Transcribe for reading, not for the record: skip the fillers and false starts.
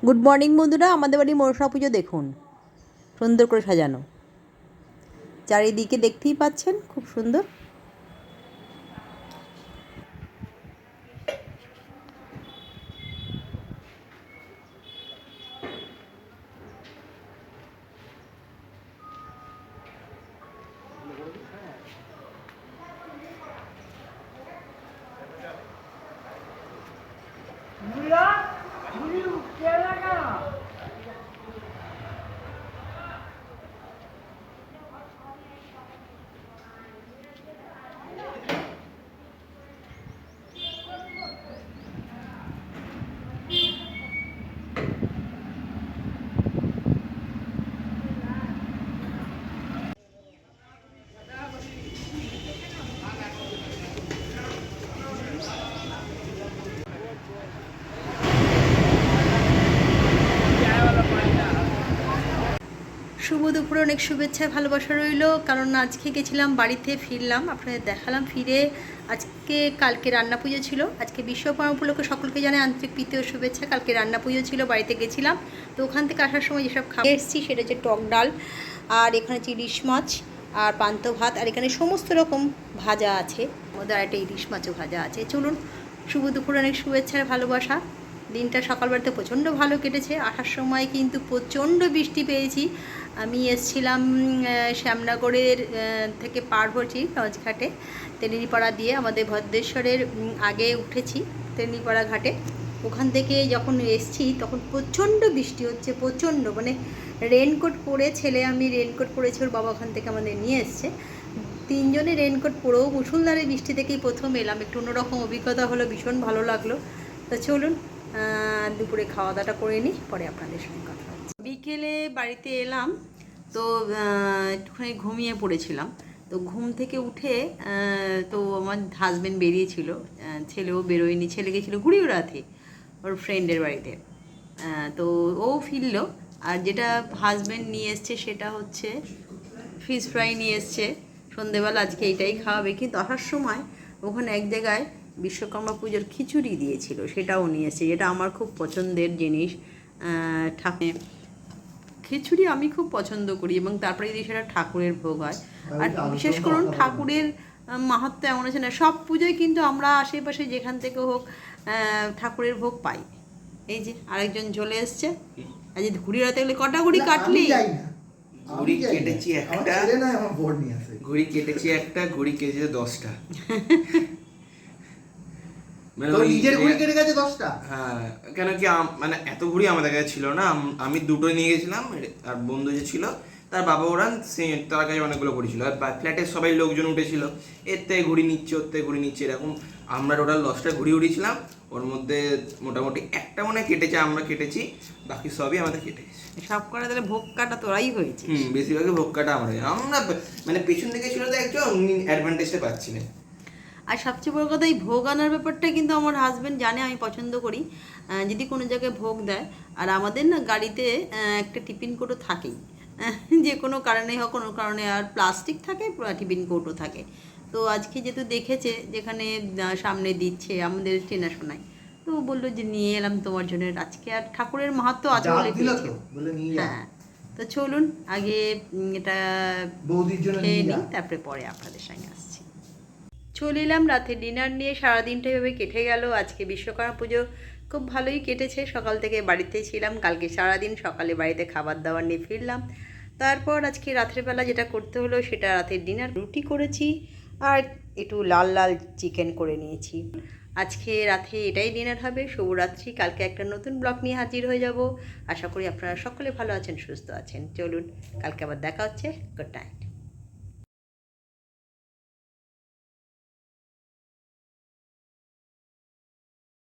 Good morning বন্ধুরা, আমাদের বাড়ির মনসা পুজো দেখুন, সুন্দর করে সাজানো। চারিদিকে দেখতেই পাচ্ছেন, খুব সুন্দর। শুভ দুপুরে অনেক শুভেচ্ছা ভালোবাসা রইল। কারণ আজকে গেছিলাম বাড়িতে, ফিরলাম, আপনাদের দেখালাম ফিরে। আজকে কালকে রান্না পুজো ছিল, আজকে বিশ্বকর্মা উপলক্ষে সকলকে জানাই আন্তরিক প্রীতি ও শুভেচ্ছা। কালকে রান্না পুজো ছিল, বাড়িতে গেছিলাম। তো ওখান থেকে আসার সময় যেসব খাবার এসেছি সেটা হচ্ছে টক ডাল, আর এখানে হচ্ছে ইলিশ মাছ আর পান্তা ভাত, আর এখানে সমস্ত রকম ভাজা আছে, মধ্যে আরেকটা ইলিশ মাছও ভাজা আছে। চলুন, শুভ দুপুরে অনেক শুভেচ্ছা ভালোবাসা। দিনটা সকালবেলাতে প্রচণ্ড ভালো কেটেছে। আসার সময় কিন্তু প্রচণ্ড বৃষ্টি পেয়েছি। আমি এসেছিলাম শ্যামনগরের থেকে পার হচ্ছি লঞ্চঘাটে, তেলিনিপাড়া দিয়ে আমাদের ভদ্রেশ্বরের আগে উঠেছি তেলিনিপাড়া ঘাটে। ওখান থেকে যখন এসছি তখন প্রচণ্ড বৃষ্টি হচ্ছে, প্রচণ্ড, মানে রেনকোট পরে, ছেলে আমি রেনকোট পরেছি, ওর বাবা ওখান থেকে আমাদের নিয়ে এসছে। তিনজনে রেনকোট পরেও মুষলধারে বৃষ্টি থেকেই প্রথম এলাম, একটু অন্যরকম অভিজ্ঞতা হলো, ভীষণ ভালো লাগলো। তো চলুন দুপুরে খাওয়া দাওয়াটা করে নিই, পরে আপনাদের সঙ্গে কথা হচ্ছে। বিকেলে বাড়িতে এলাম, তো একটুখানি ঘুমিয়ে পড়েছিলাম। তো ঘুম থেকে উঠে তো আমার হাজব্যান্ড বেরিয়েছিল, ছেলেও বেরোয়নি, ছেলে গেছিলো ঘুড়িউড়াতে ওর ফ্রেন্ডের বাড়িতে। তো ও ফিরলো, আর যেটা হাজব্যান্ড নিয়ে এসছে সেটা হচ্ছে ফিশ ফ্রাই নিয়ে এসছে। সন্ধেবেলা আজকে এইটাই খাওয়াবে, কিন্তু আসার সময় ওখানে এক জায়গায় বিশ্বকর্মা পুজোর খিচুড়ি দিয়েছিল, সেটাও নিয়ে এসছে, যেটা আমার খুব পছন্দের জিনিস। ঠাকুর খিচুড়ি আমি খুব পছন্দ করি, এবং তারপরে যদি সেটা ঠাকুরের ভোগ হয়। আর বিশেষ করুন ঠাকুরের মাহাত্ম্য এমন আছে না, সব পুজোয় কিন্তু আমরা আশেপাশে যেখান থেকে হোক ঠাকুরের ভোগ পাই। এই যে আরেকজন চলে এসছে। আজ ঘুড়িউড়াতে গেলে কটা ঘুড়ি কাটলি? ঘুড়ি কেটেছি একটা, ঘুড়ি কেটেছি একটা, ঘুড়ি কেটেছে 10টা। মানে নিজের ঘুড়ি কেটে গেছে 10টা। হ্যাঁ, কেন কি মানে এত ঘুড়ি আমাদের কাছে ছিল না, আমি দুটো নিয়ে গেছিলাম, আর বন্ধু যে ছিল তার বাবা ওরা তার কাছে অনেকগুলো ঘুড়ি ছিল, আর ফ্ল্যাটের সবাই লোকজন উঠেছিল, এর থেকে ঘুড়ি নিচ্ছে, ওর থেকে ঘুড়ি নিচ্ছে, এরকম আমরা টোটাল 10টা ঘুড়ি উড়িয়েছিলাম। ওর মধ্যে মোটামুটি একটা মনে কেটেছে, আমরা কেটেছি, বাকি সবই আমাদের কেটে গেছে। সব করে তাহলে ভোগ কাটা তোরাই হয়েছে। বেশিরভাগই ভোগ কাটা আমরা মানে পেছন থেকে ছিল তো একজন, উনি অ্যাডভান্টেজটা পাচ্ছিলেন। আর সবচেয়ে বড় কথা, এই ভোগ আনার ব্যাপারটা কিন্তু আমার হাজব্যান্ড জানে আমি পছন্দ করি। যদি কোনো জায়গায় ভোগ দেয়, আর আমাদের না গাড়িতে একটা টিফিন কোটো থাকেই, যে কোনো কারণে হোক, কোনো কারণে, আর প্লাস্টিক থাকে, টিফিন কোটো থাকে। তো আজকে যেহেতু দেখেছে যেখানে সামনে দিচ্ছে আমাদের চেনাশোনায়, তো বললো যে নিয়ে এলাম তোমার জন্য আজকে। আর ঠাকুরের মাহাত্ম্য আছে বলে পেয়েছে। হ্যাঁ, তো চলুন আগে এটা খেয়ে নিই, তারপরে পরে আপনাদের সঙ্গে আসছি। চলে এলাম রাতে ডিনার নিয়ে। সারাদিনটা এভাবে কেটে গেল। আজকে বিশ্বকর্মা পুজো খুব ভালোই কেটেছে, সকাল থেকে বাড়িতেই ছিলাম। কালকে সারাদিন সকালে বাড়িতে খাবার দাবার নিয়ে ফিরলাম। তারপর আজকে রাত্রেবেলা যেটা করতে হলো সেটা রাতের ডিনার, রুটি করেছি আর একটু লাল লাল চিকেন করে নিয়েছি। আজকে রাতে এটাই ডিনার হবে। শুভরাত্রি। কালকে একটা নতুন ব্লগ নিয়ে হাজির হয়ে যাব। আশা করি আপনারা সকলে ভালো আছেন, সুস্থ আছেন। চলুন, কালকে আবার দেখা হচ্ছে। Good night.